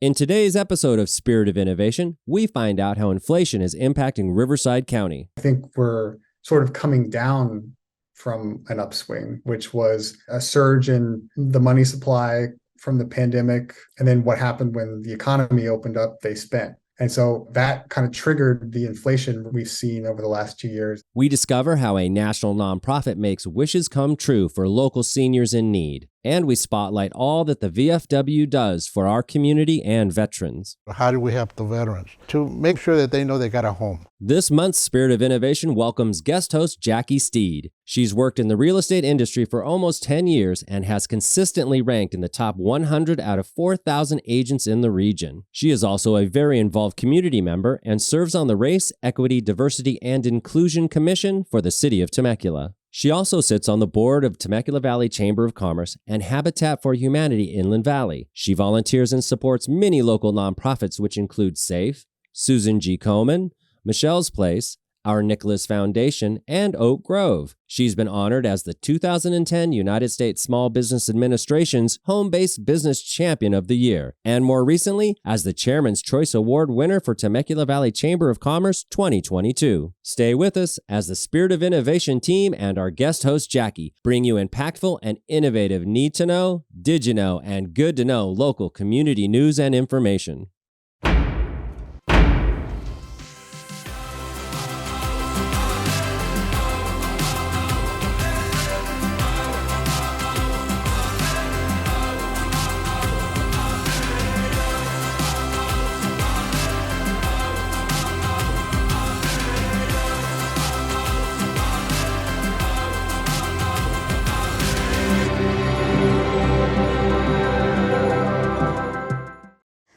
In today's episode of Spirit of Innovation, we find out how inflation is impacting Riverside County. I think we're sort of coming down from an upswing, which was a surge in the money supply from the pandemic. And then what happened when the economy opened up, they spent. And so that kind of triggered the inflation we've seen over the last 2 years. We discover how a national nonprofit makes wishes come true for local seniors in need. And we spotlight all that the VFW does for our community and veterans. How do we help the veterans to make sure that they know they got a home? This month's Spirit of Innovation welcomes guest host Jackie Steed. She's worked in the real estate industry for almost 10 years and has consistently ranked in the top 100 out of 4,000 agents in the region. She is also a very involved community member and serves on the Race, Equity, Diversity, and Inclusion Commission for the City of Temecula. She also sits on the board of Temecula-Valley Chamber of Commerce and Habitat for Humanity Inland Valley. She volunteers and supports many local nonprofits, which include SAFE, Susan G. Komen, Michelle's Place, Our Nicholas Foundation, and Oak Grove. She's been honored as the 2010 United States Small Business Administration's Home-Based Business Champion of the Year, and more recently, as the Chairman's Choice Award winner for Temecula Valley Chamber of Commerce 2022. Stay with us as the Spirit of Innovation team and our guest host Jackie bring you impactful and innovative need-to-know, did-you-know, and good-to-know local community news and information.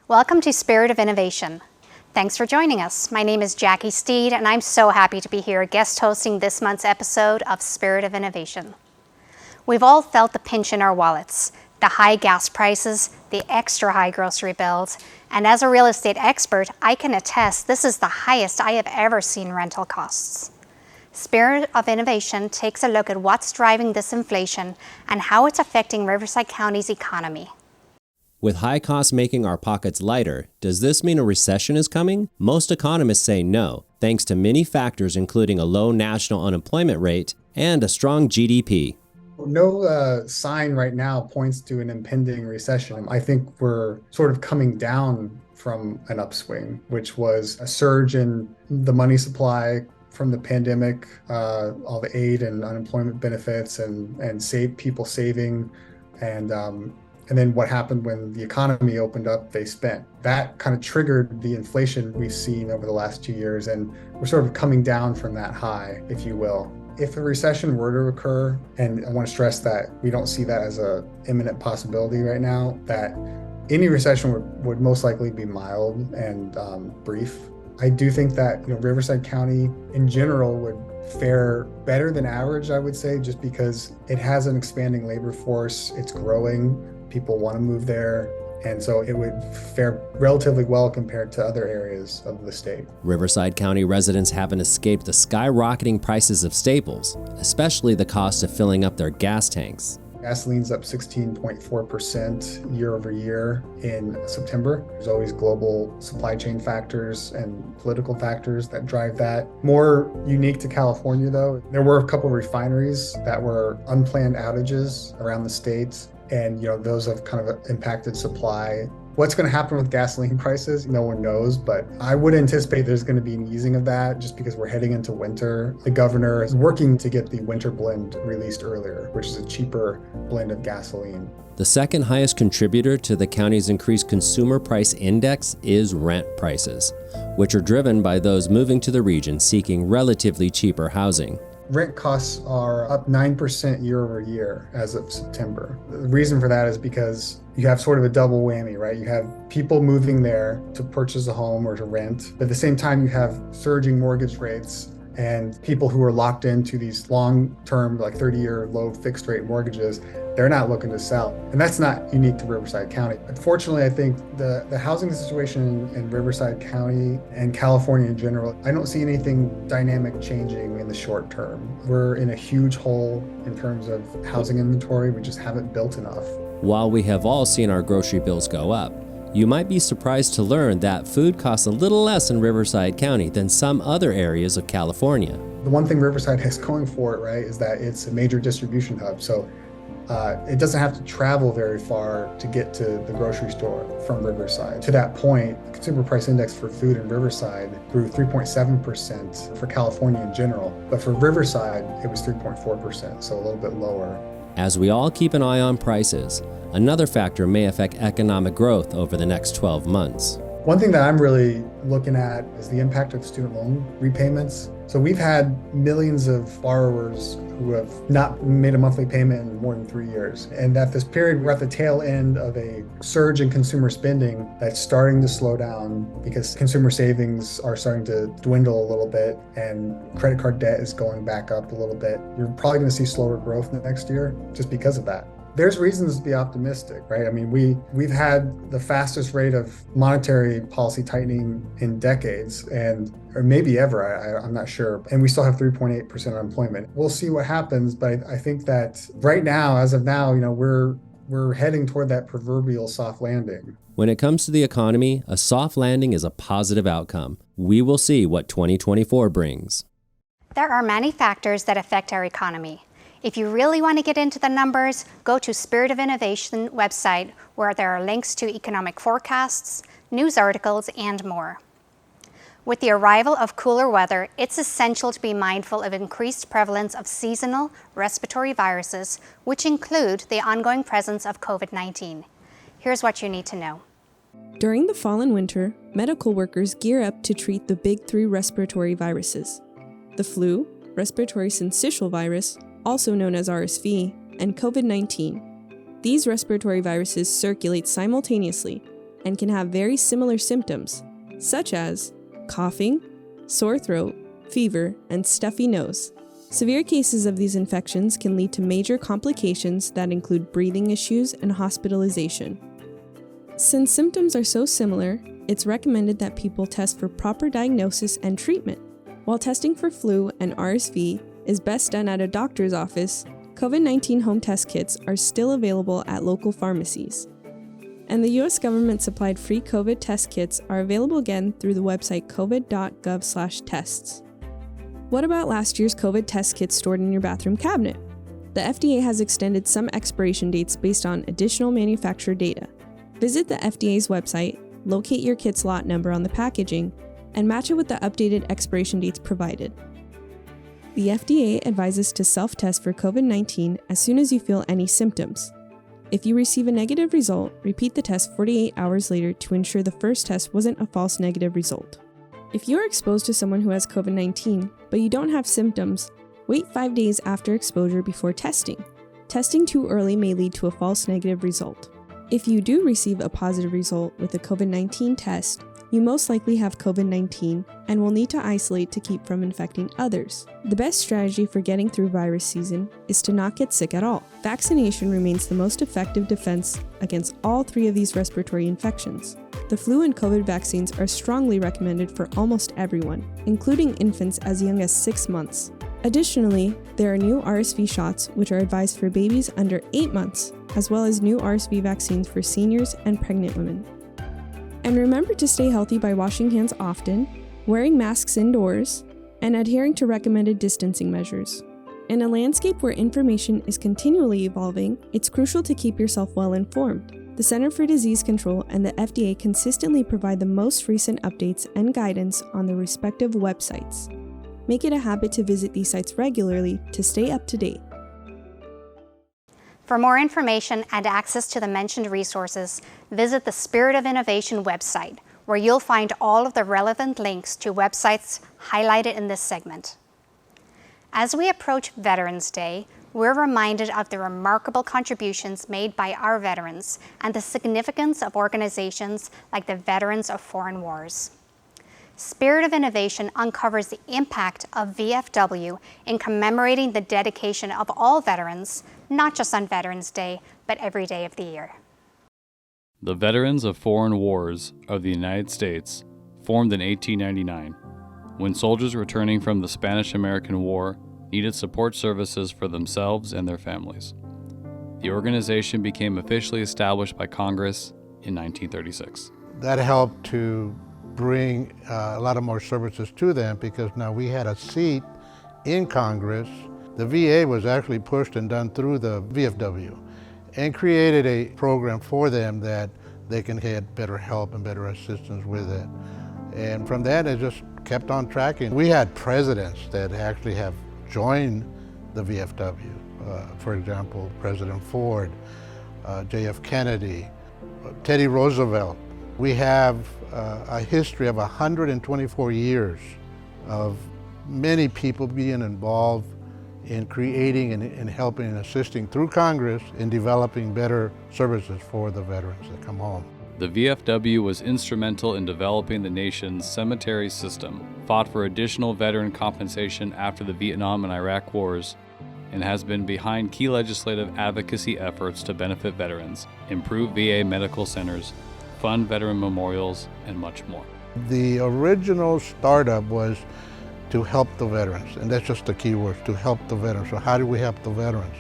Welcome to Spirit of Innovation. Thanks for joining us. My name is Jackie Steed, and I'm so happy to be here guest hosting this month's episode of Spirit of Innovation. We've all felt the pinch in our wallets, the high gas prices, the extra high grocery bills, and as a real estate expert, I can attest this is the highest I have ever seen rental costs. Spirit of Innovation takes a look at what's driving this inflation and how it's affecting Riverside County's economy. With high costs making our pockets lighter, does this mean a recession is coming? Most economists say no, thanks to many factors including a low national unemployment rate and a strong GDP. No sign right now points to an impending recession. I think we're sort of coming down from an upswing, which was a surge in the money supply from the pandemic, all the aid and unemployment benefits and people saving, and then what happened when the economy opened up, they spent. That kind of triggered the inflation we've seen over the last 2 years, and we're sort of coming down from that high, if you will. If a recession were to occur, and I want to stress that we don't see that as an imminent possibility right now, that any recession would most likely be mild and brief. I do think that Riverside County in general would fare better than average, I would say, just because it has an expanding labor force, it's growing. People want to move there, and so it would fare relatively well compared to other areas of the state. Riverside County residents haven't escaped the skyrocketing prices of staples, especially the cost of filling up their gas tanks. Gasoline's up 16.4% year over year in September. There's always global supply chain factors and political factors that drive that. More unique to California, though, there were a couple of refineries that were unplanned outages around the state. And those have kind of impacted supply. What's going to happen with gasoline prices? No one knows, but I would anticipate there's going to be an easing of that just because we're heading into winter. The governor is working to get the winter blend released earlier, which is a cheaper blend of gasoline. The second highest contributor to the county's increased consumer price index is rent prices, which are driven by those moving to the region seeking relatively cheaper housing. Rent costs are up 9% year over year as of September. The reason for that is because you have sort of a double whammy, right? You have people moving there to purchase a home or to rent. But at the same time, you have surging mortgage rates and people who are locked into these long-term, like 30-year low fixed rate mortgages. They're not looking to sell. And that's not unique to Riverside County. Unfortunately, I think the housing situation in Riverside County and California in general, I don't see anything dynamic changing in the short term. We're in a huge hole in terms of housing inventory. We just haven't built enough. While we have all seen our grocery bills go up, You might be surprised to learn that food costs a little less in Riverside County than some other areas of California. The one thing Riverside has going for it, right, is that it's a major distribution hub. So it doesn't have to travel very far to get to the grocery store from Riverside. To that point, the consumer price index for food in Riverside grew 3.7% for California in general, but for Riverside, it was 3.4%, so a little bit lower. As we all keep an eye on prices, another factor may affect economic growth over the next 12 months. One thing that I'm really looking at is the impact of student loan repayments. So we've had millions of borrowers who have not made a monthly payment in more than 3 years. And at this period, we're at the tail end of a surge in consumer spending that's starting to slow down because consumer savings are starting to dwindle a little bit and credit card debt is going back up a little bit. You're probably going to see slower growth next year just because of that. There's reasons to be optimistic, right? I mean, we've had the fastest rate of monetary policy tightening in decades, or maybe ever, I'm not sure. And we still have 3.8% unemployment. We'll see what happens, but I think that right now, as of now, we're heading toward that proverbial soft landing. When it comes to the economy, a soft landing is a positive outcome. We will see what 2024 brings. There are many factors that affect our economy. If you really want to get into the numbers, go to Spirit of Innovation website where there are links to economic forecasts, news articles, and more. With the arrival of cooler weather, it's essential to be mindful of increased prevalence of seasonal respiratory viruses, which include the ongoing presence of COVID-19. Here's what you need to know. During the fall and winter, medical workers gear up to treat the big three respiratory viruses: the flu, respiratory syncytial virus, also known as RSV, and COVID-19. These respiratory viruses circulate simultaneously and can have very similar symptoms, such as coughing, sore throat, fever, and stuffy nose. Severe cases of these infections can lead to major complications that include breathing issues and hospitalization. Since symptoms are so similar, it's recommended that people test for proper diagnosis and treatment. While testing for flu and RSV is best done at a doctor's office, COVID-19 home test kits are still available at local pharmacies. And the U.S. government-supplied free COVID test kits are available again through the website covid.gov/tests. What about last year's COVID test kits stored in your bathroom cabinet? The FDA has extended some expiration dates based on additional manufacturer data. Visit the FDA's website, locate your kit's lot number on the packaging, and match it with the updated expiration dates provided. The FDA advises to self-test for COVID-19 as soon as you feel any symptoms. If you receive a negative result, repeat the test 48 hours later to ensure the first test wasn't a false negative result. If you are exposed to someone who has COVID-19, but you don't have symptoms, wait 5 days after exposure before testing. Testing too early may lead to a false negative result. If you do receive a positive result with a COVID-19 test, you most likely have COVID-19 and will need to isolate to keep from infecting others. The best strategy for getting through virus season is to not get sick at all. Vaccination remains the most effective defense against all three of these respiratory infections. The flu and COVID vaccines are strongly recommended for almost everyone, including infants as young as 6 months. Additionally, there are new RSV shots which are advised for babies under 8 months, as well as new RSV vaccines for seniors and pregnant women. And remember to stay healthy by washing hands often, wearing masks indoors, and adhering to recommended distancing measures. In a landscape where information is continually evolving, it's crucial to keep yourself well informed. The Center for Disease Control and the FDA consistently provide the most recent updates and guidance on their respective websites. Make it a habit to visit these sites regularly to stay up to date. For more information and access to the mentioned resources, visit the Spirit of Innovation website, where you'll find all of the relevant links to websites highlighted in this segment. As we approach Veterans Day, we're reminded of the remarkable contributions made by our veterans and the significance of organizations like the Veterans of Foreign Wars. Spirit of Innovation uncovers the impact of VFW in commemorating the dedication of all veterans, not just on Veterans Day, but every day of the year. The Veterans of Foreign Wars of the United States formed in 1899, when soldiers returning from the Spanish-American War needed support services for themselves and their families. The organization became officially established by Congress in 1936. That helped to bring a lot of more services to them because now we had a seat in Congress. The VA was actually pushed and done through the VFW and created a program for them that they can get better help and better assistance with it. And from that, it just kept on tracking. We had presidents that actually have joined the VFW. For example, President Ford, JF Kennedy, Teddy Roosevelt. We have a history of 124 years of many people being involved in creating and helping and assisting through Congress in developing better services for the veterans that come home. The VFW was instrumental in developing the nation's cemetery system, fought for additional veteran compensation after the Vietnam and Iraq wars, and has been behind key legislative advocacy efforts to benefit veterans, improve VA medical centers, fund veteran memorials, and much more. The original startup was to help the veterans, and that's just the key word, to help the veterans. So how do we help the veterans?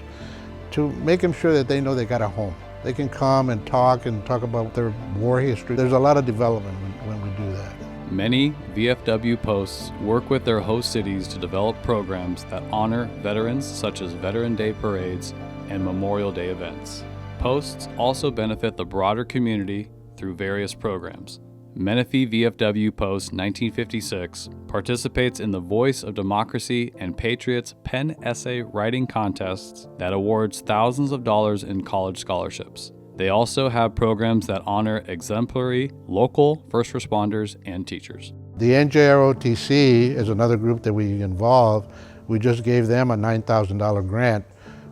To make them sure that they know they got a home. They can come and talk about their war history. There's a lot of development when we do that. Many VFW posts work with their host cities to develop programs that honor veterans, such as Veteran Day parades and Memorial Day events. Posts also benefit the broader community through various programs. Menifee VFW Post 1956 participates in the Voice of Democracy and Patriots pen essay writing contests that awards thousands of dollars in college scholarships. They also have programs that honor exemplary local first responders and teachers. The NJROTC is another group that we involve. We just gave them a $9,000 grant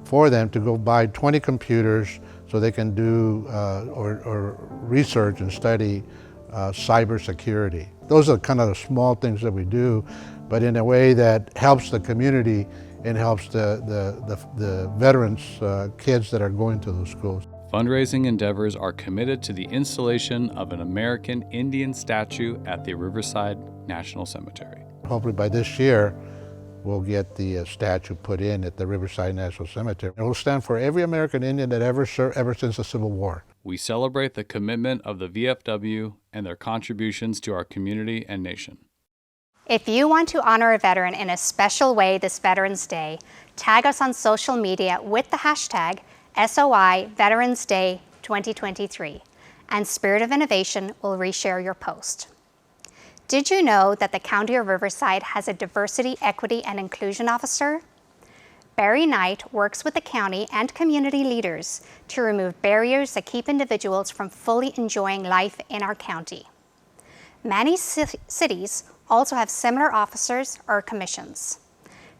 for them to go buy 20 computers so they can do or research and study cybersecurity. Those are kind of the small things that we do, but in a way that helps the community and helps the veterans, kids that are going to those schools. Fundraising endeavors are committed to the installation of an American Indian statue at the Riverside National Cemetery. Hopefully by this year, we'll get the statue put in at the Riverside National Cemetery. It will stand for every American Indian that ever served ever since the Civil War. We celebrate the commitment of the VFW and their contributions to our community and nation. If you want to honor a veteran in a special way this Veterans Day, tag us on social media with the hashtag SOI Veterans Day 2023, and Spirit of Innovation will reshare your post. Did you know that the County of Riverside has a Diversity, Equity, and Inclusion Officer? Barry Knight works with the county and community leaders to remove barriers that keep individuals from fully enjoying life in our county. Many cities also have similar officers or commissions.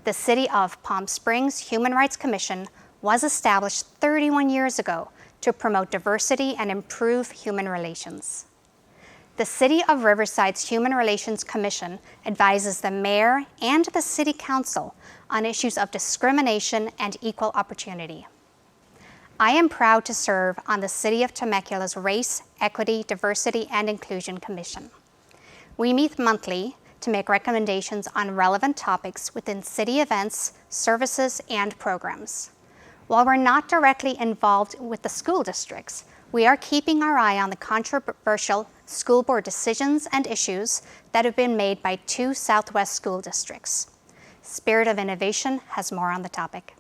The City of Palm Springs Human Rights Commission was established 31 years ago to promote diversity and improve human relations. The City of Riverside's Human Relations Commission advises the mayor and the city council on issues of discrimination and equal opportunity. I am proud to serve on the City of Temecula's Race, Equity, Diversity, and Inclusion Commission. We meet monthly to make recommendations on relevant topics within city events, services, and programs. While we're not directly involved with the school districts, we are keeping our eye on the controversial school board decisions and issues that have been made by 2 Southwest school districts. Spirit of Innovation has more on the topic.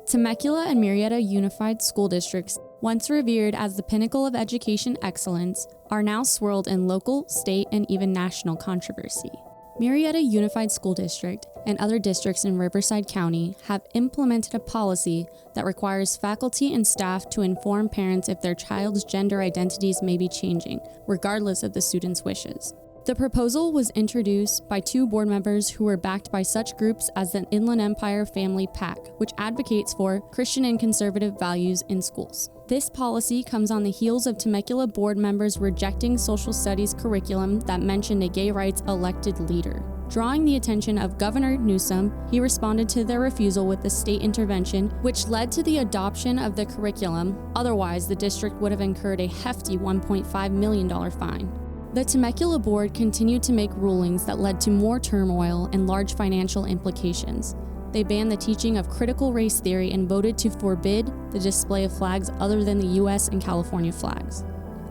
Temecula and Murrieta Unified School Districts, once revered as the pinnacle of education excellence, are now swirled in local, state, and even national controversy. Murrieta Unified School District and other districts in Riverside County have implemented a policy that requires faculty and staff to inform parents if their child's gender identities may be changing, regardless of the student's wishes. The proposal was introduced by 2 board members who were backed by such groups as the Inland Empire Family PAC, which advocates for Christian and conservative values in schools. This policy comes on the heels of Temecula board members rejecting social studies curriculum that mentioned a gay rights elected leader. Drawing the attention of Governor Newsom, he responded to their refusal with the state intervention, which led to the adoption of the curriculum. Otherwise, the district would have incurred a hefty $1.5 million fine. The Temecula board continued to make rulings that led to more turmoil and large financial implications. they banned the teaching of critical race theory and voted to forbid the display of flags other than the U.S. and California flags.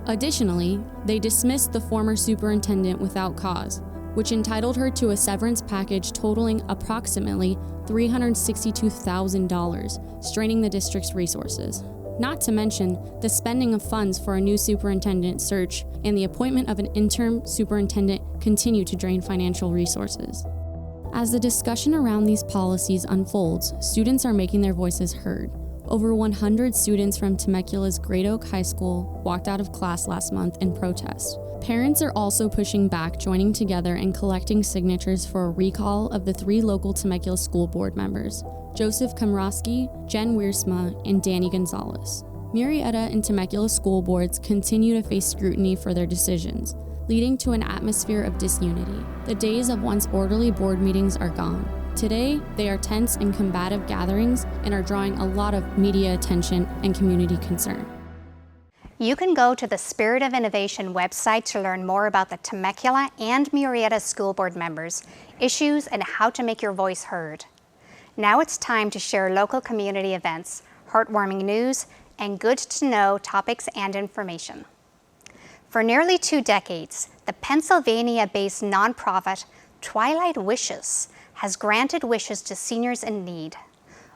Additionally, they dismissed the former superintendent without cause, which entitled her to a severance package totaling approximately $362,000, straining the district's resources. Not to mention the spending of funds for a new superintendent search and the appointment of an interim superintendent continue to drain financial resources. As the discussion around these policies unfolds, students are making their voices heard. Over 100 students from Temecula's Great Oak High School walked out of class last month in protest. Parents are also pushing back, joining together and collecting signatures for a recall of the 3 local Temecula school board members, Joseph Komrosky, Jen Wiersma, and Danny Gonzalez. Murrieta and Temecula school boards continue to face scrutiny for their decisions, leading to an atmosphere of disunity. The days of once orderly board meetings are gone. Today, they are tense and combative gatherings and are drawing a lot of media attention and community concern. You can go to the Spirit of Innovation website to learn more about the Temecula and Murrieta school board members, issues, and how to make your voice heard. Now it's time to share local community events, heartwarming news, and good-to-know topics and information. For nearly 2 decades, the Pennsylvania-based nonprofit Twilight Wishes has granted wishes to seniors in need.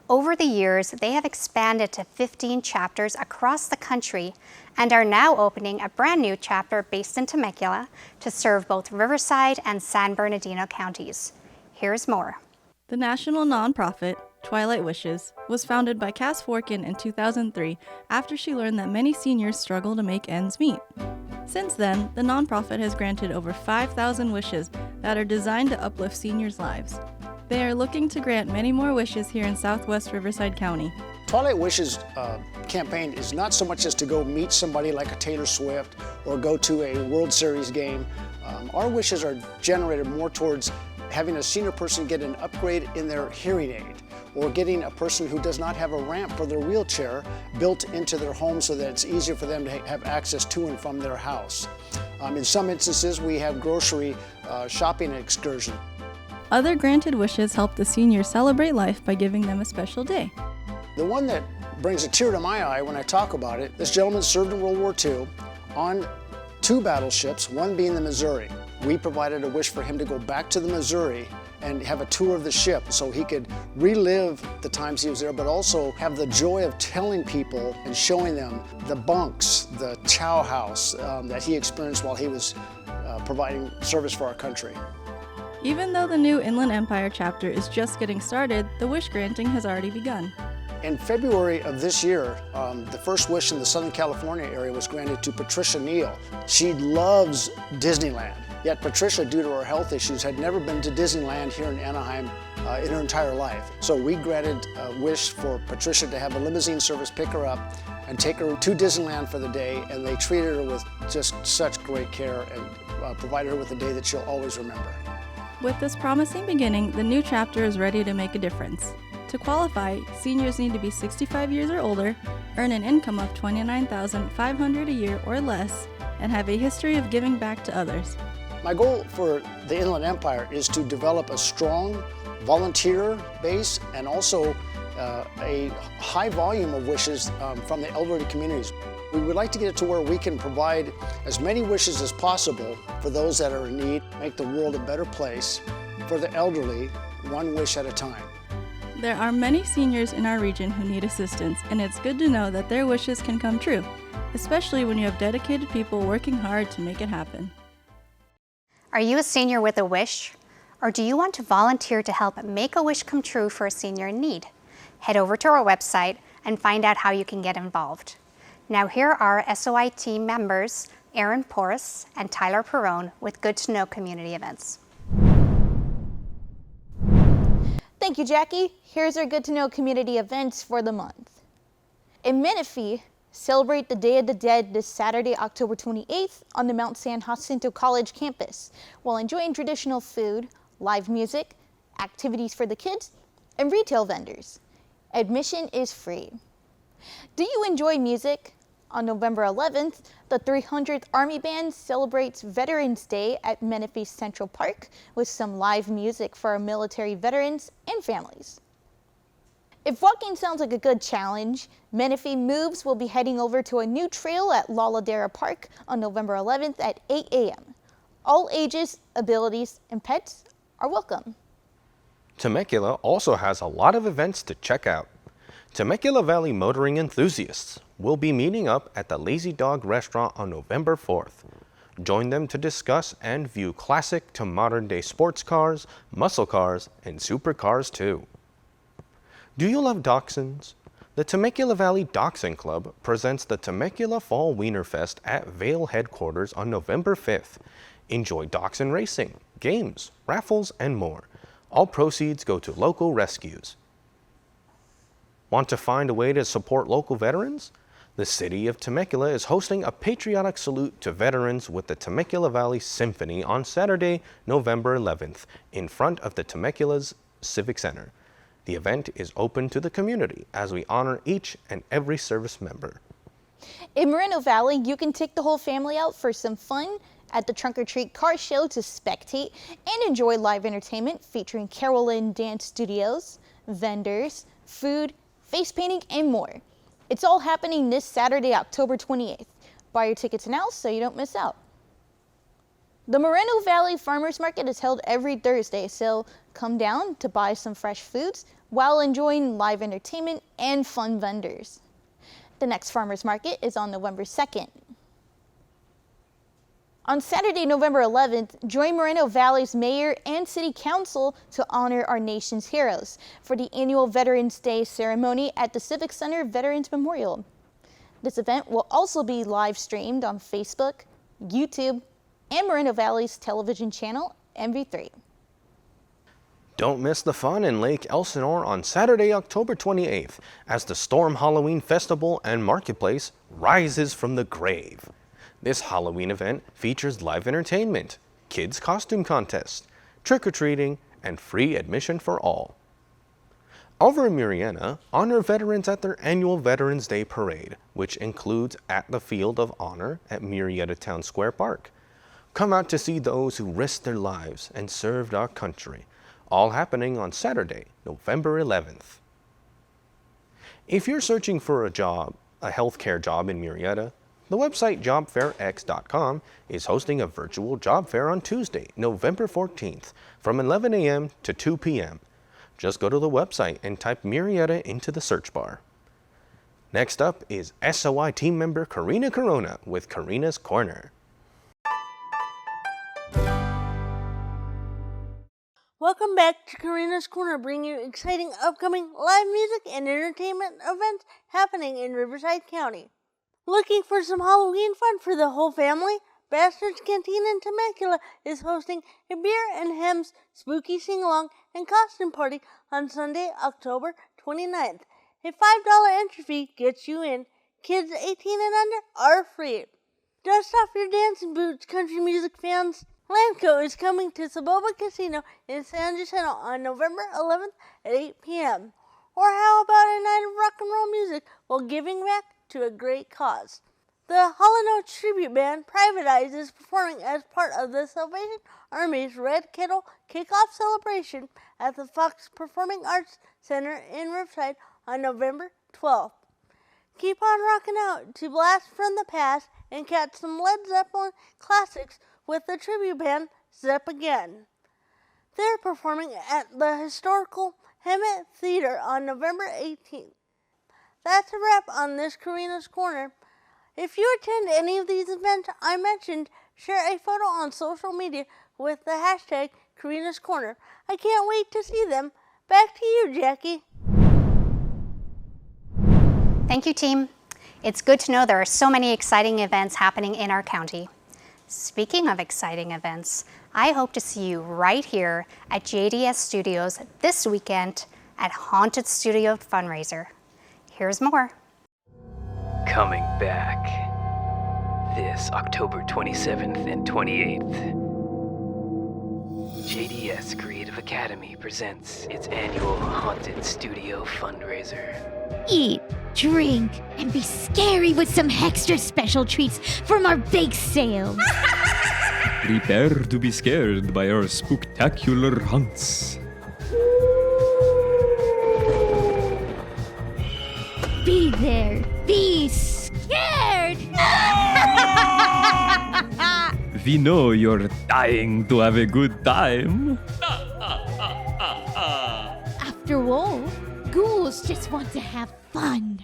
Over the years, they have expanded to 15 chapters across the country and are now opening a brand new chapter based in Temecula to serve both Riverside and San Bernardino counties. Here's more. The national nonprofit, Twilight Wishes, was founded by Cass Forkin in 2003 after she learned that many seniors struggle to make ends meet. Since then, the nonprofit has granted over 5,000 wishes that are designed to uplift seniors' lives. They are looking to grant many more wishes here in Southwest Riverside County. Twilight Wishes campaign is not so much as to go meet somebody like a Taylor Swift or go to a World Series game. Our wishes are generated more towards having a senior person get an upgrade in their hearing aid, or getting a person who does not have a ramp for their wheelchair built into their home so that it's easier for them to have access to and from their house. In some instances, we have grocery shopping excursions. Other granted wishes help the seniors celebrate life by giving them a special day. The one that brings a tear to my eye when I talk about it, this gentleman served in World War II on 2 battleships, one being the Missouri. We provided a wish for him to go back to the Missouri and have a tour of the ship so he could relive the times he was there, but also have the joy of telling people and showing them the bunks, the chow house that he experienced while he was providing service for our country. Even though the new Inland Empire chapter is just getting started, the wish granting has already begun. In February of this year, the first wish in the Southern California area was granted to Patricia Neal. She loves Disneyland, yet Patricia, due to her health issues, had never been to Disneyland here in Anaheim in her entire life. So we granted a wish for Patricia to have a limousine service pick her up and take her to Disneyland for the day, and they treated her with just such great care and provided her with a day that she'll always remember. With this promising beginning, the new chapter is ready to make a difference. To qualify, seniors need to be 65 years or older, earn an income of $29,500 a year or less, and have a history of giving back to others. My goal for the Inland Empire is to develop a strong volunteer base and also a high volume of wishes from the elderly communities. We would like to get it to where we can provide as many wishes as possible for those that are in need, make the world a better place for the elderly, one wish at a time. There are many seniors in our region who need assistance, and it's good to know that their wishes can come true, especially when you have dedicated people working hard to make it happen. Are you a senior with a wish? Or do you want to volunteer to help make a wish come true for a senior in need? Head over to our website and find out how you can get involved. Now here are SOI team members, Aryn Porras and Tyler Perone with Good to Know community events. Thank you, Jackie. Here's our Good to Know community events for the month. In Menifee, celebrate the Day of the Dead this Saturday, October 28th on the Mount San Jacinto College campus while enjoying traditional food, live music, activities for the kids, and retail vendors. Admission is free. Do you enjoy music? On November 11th, the 300th Army Band celebrates Veterans Day at Menifee Central Park with some live music for our military veterans and families. If walking sounds like a good challenge, Menifee Moves will be heading over to a new trail at Laladera Park on November 11th at 8 a.m. All ages, abilities, and pets are welcome. Temecula also has a lot of events to check out. Temecula Valley motoring enthusiasts will be meeting up at the Lazy Dog restaurant on November 4th. Join them to discuss and view classic to modern day sports cars, muscle cars, and supercars too. Do you love dachshunds? The Temecula Valley Dachshund Club presents the Temecula Fall Wienerfest at Vail headquarters on November 5th. Enjoy dachshund racing, games, raffles, and more. All proceeds go to local rescues. Want to find a way to support local veterans? The city of Temecula is hosting a patriotic salute to veterans with the Temecula Valley Symphony on Saturday, November 11th, in front of the Temecula's Civic Center. The event is open to the community as we honor each and every service member. In Moreno Valley, you can take the whole family out for some fun at the Trunk or Treat car show to spectate and enjoy live entertainment featuring Carolyn Dance Studios, vendors, food, face painting, and more. It's all happening this Saturday, October 28th. Buy your tickets now so you don't miss out. The Moreno Valley Farmers Market is held every Thursday, so come down to buy some fresh foods while enjoying live entertainment and fun vendors. The next Farmers Market is on November 2nd. On Saturday, November 11th, join Moreno Valley's Mayor and City Council to honor our nation's heroes for the annual Veterans Day ceremony at the Civic Center Veterans Memorial. This event will also be live streamed on Facebook, YouTube, and Moreno Valley's television channel, MV3. Don't miss the fun in Lake Elsinore on Saturday, October 28th, as the Storm Halloween Festival and Marketplace rises from the grave. This Halloween event features live entertainment, kids' costume contests, trick-or-treating, and free admission for all. Over in Murrieta, honor veterans at their annual Veterans Day Parade, which includes At the Field of Honor at Murrieta Town Square Park. Come out to see those who risked their lives and served our country, all happening on Saturday, November 11th. If you're searching for a healthcare job in Murrieta, the website jobfairx.com is hosting a virtual job fair on Tuesday, November 14th from 11 a.m. to 2 p.m. Just go to the website and type Murrieta into the search bar. Next up is SOI team member Karina Corona with Karina's Corner. Welcome back to Karina's Corner, bringing you exciting upcoming live music and entertainment events happening in Riverside County. Looking for some Halloween fun for the whole family? Bastards Canteen in Temecula is hosting a Beer and Hems spooky sing-along and costume party on Sunday, October 29th. A $5 entry fee gets you in. Kids 18 and under are free. Dust off your dancing boots, country music fans. Lanco is coming to Saboba Casino in San Jacinto on November 11th at 8 p.m. Or how about a night of rock and roll music while giving back to a great cause? The Hall & Oates tribute band Private Eyes is performing as part of the Salvation Army's Red Kettle kickoff celebration at the Fox Performing Arts Center in Riverside on November 12th. Keep on rocking out to blast from the past and catch some Led Zeppelin classics with the tribute band Zepp Again. They're performing at the historical Hemet Theater on November 18th. That's a wrap on this Karina's Corner. If you attend any of these events I mentioned, share a photo on social media with the hashtag Karina's Corner. I can't wait to see them. Back to you, Jackie. Thank you, team. It's good to know there are so many exciting events happening in our county. Speaking of exciting events, I hope to see you right here at JDS Studios this weekend at Haunted Studio Fundraiser. Here's more. Coming back this October 27th and 28th, JDS Creative Academy presents its annual Haunted Studio Fundraiser. Eat, drink, and be scary with some extra special treats from our big sale. Prepare to be scared by our spooktacular hunts. be there. Be scared. We know you're dying to have a good time. After all, ghouls just want to have fun.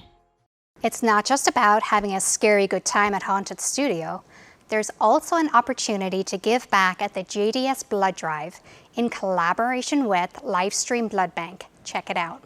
It's not just about having a scary good time at Haunted Studio. There's also an opportunity to give back at the JDS Blood Drive in collaboration with Livestream Blood Bank. Check it out.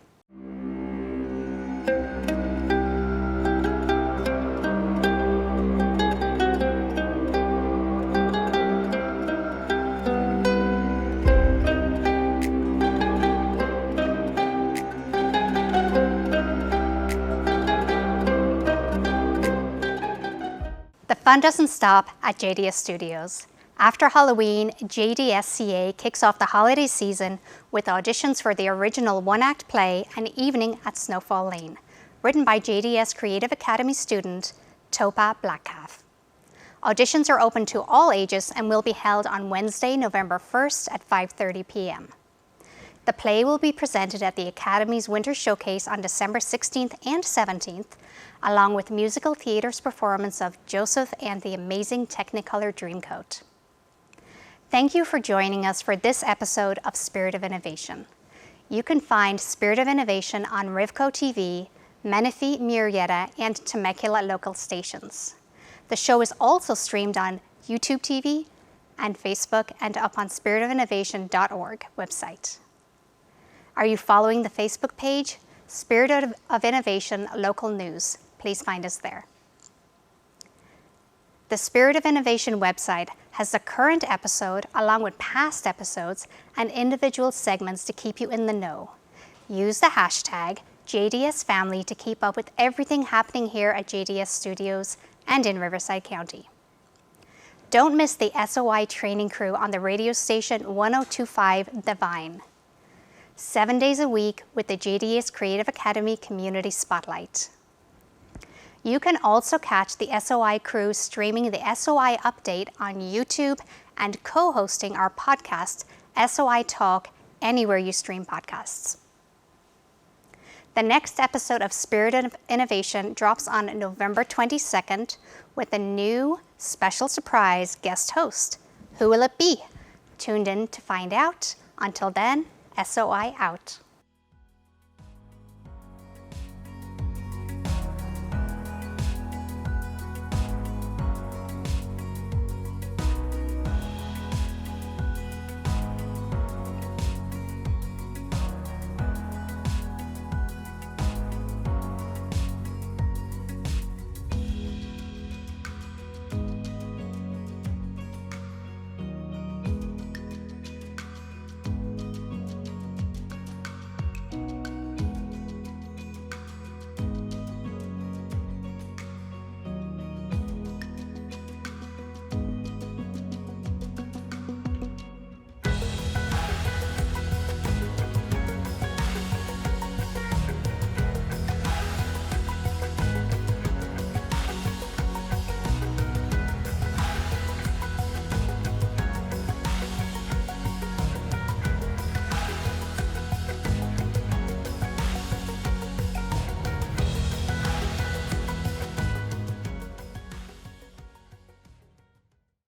The fun doesn't stop at JDS Studios. After Halloween, JDSCA kicks off the holiday season with auditions for the original one-act play An Evening at Snowfall Lane, written by JDS Creative Academy student Topa Blackcalf. Auditions are open to all ages and will be held on Wednesday, November 1st at 5:30 p.m. The play will be presented at the Academy's Winter Showcase on December 16th and 17th, along with musical theater's performance of Joseph and the Amazing Technicolor Dreamcoat. Thank you for joining us for this episode of Spirit of Innovation. You can find Spirit of Innovation on Rivco TV, Menifee, Murrieta, and Temecula local stations. The show is also streamed on YouTube TV and Facebook and up on spiritofinnovation.org website. Are you following the Facebook page, Spirit of Innovation Local News? Please find us there. The Spirit of Innovation website has the current episode along with past episodes and individual segments to keep you in the know. Use the hashtag JDSFamily to keep up with everything happening here at JDS Studios and in Riverside County. Don't miss the SOI training crew on the radio station 1025 The Vine. 7 days a week with the JDS Creative Academy Community Spotlight. You can also catch the SOI crew streaming the SOI update on YouTube and co-hosting our podcast, SOI Talk, anywhere you stream podcasts. The next episode of Spirit of Innovation drops on November 22nd with a new special surprise guest host. Who will it be? Tuned in to find out. Until then, SOI out.